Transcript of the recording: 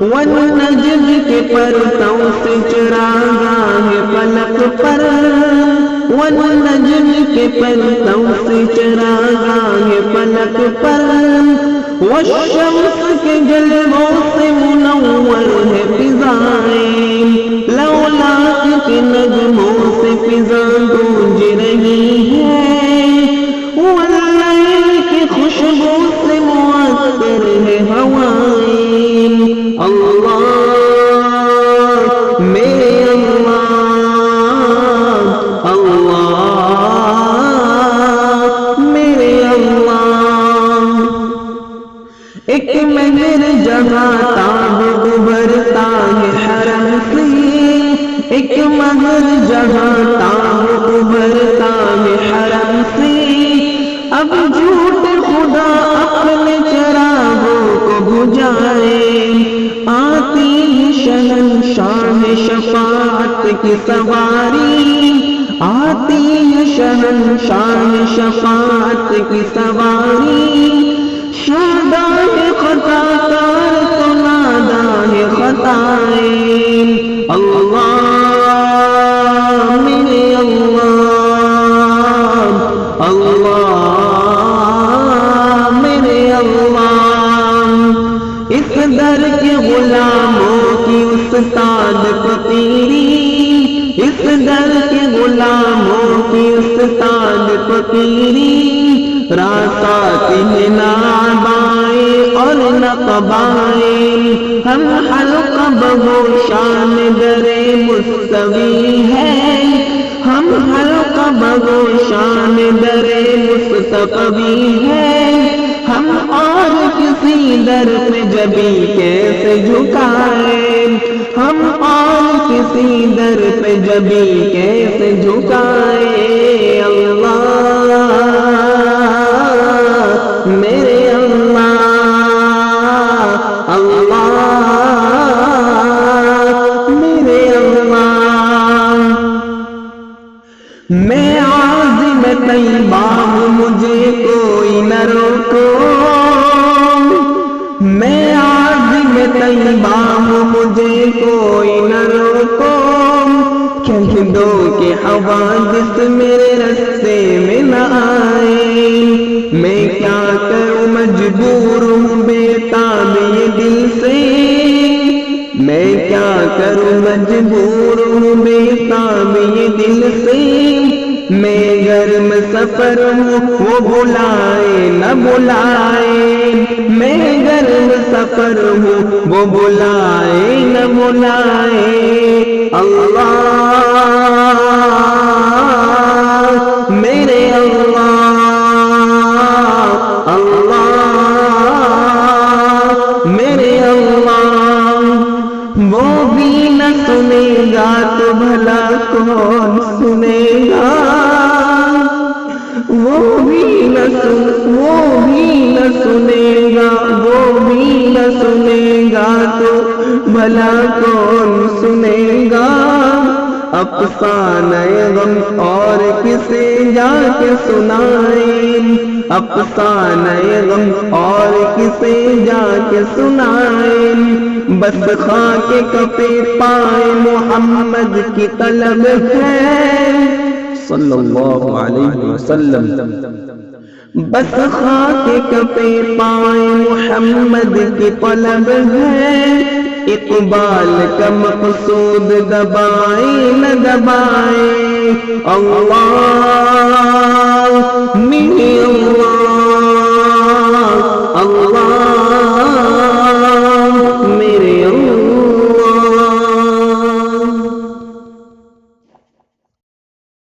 والنجم کے پرتوں سے چراغاہ فلک پر، والنجم کے پرتوں سے چراغاہ فلک پر، والشمس کے جلووں سے منور ہے فضائیں، لولاک کے نغموں سے فضا گونج رہی ہے، واللیل کی خوشبو سے معطر ہے ہوائیں۔ اللہ میرے اللہ، اللہ میرے اللہ، ایک مہر جہاں تاب ابھرتا ہے حرم سے، ایک مہر جہاں تاب ابھرتا ہے حرم سے، اب جھوٹ خدا اپنے چراغوں کو بجھائے، آتی ہے شہنشاہ شفاعت کی سواری، آتی ہے شہنشاہ شفاعت کی سواری، شادان خطا کار تو نادان خطائیں۔ اللہ میرے اللہ، اللہ میرے اللہ، اس در کے غلاموں کی استاد فقیری، اس در کے غلاموں کی استاد فقیری، راسات ہیں نابائیں اور نقبائیں، ہم حلقہ بگوشان در مستوی ہے، ہم حلقہ بگوشان در مستقوی ہے، ہم اور کسی در پہ جبیں کیسے جھکائیں، ہم اور کسی در پہ جبیں کیسے جھکائیں۔ اللہ میرے اللہ، اللہ میرے اللہ، میں عازم طیبہ ہوں مجھے کوئی نہ روکو، میں عازم طیبہ ہوں مجھے کوئی نہ روکو، کہہ دو کہ حوادث میرے رستے میں نہ آئے، میں کیا کروں مجبور ہوں بےتاب یہ دل سے، میں کیا کروں مجبور ہوں بےتاب یہ دل سے، میں گرم سفر ہوں وہ بلائے نہ بلائے، میں گرم سفر ہوں وہ بلائے نہ بلائے۔ اللہ میرے اللہ، اللہ میرے اللہ، وہ بھی نہ سنے گا تو بھلا کون سنے گا، وہ بھی نہ سنے گا، وہ بھی نہ سنے گا تو بھلا کون سنے گا، افسانہ غم اور کسے جا کے سنائیں، افسانہ غم اور کسے جا کے سنائیں، بس خاک کفے پائے محمد کی طلب ہے صلی اللہ علیہ وسلم، بس خاک کفے پائے محمد کی طلب ہے، اقبال کا مقصود دبائیں نہ دبائیں۔ اللہ میرے اللہ، اللہ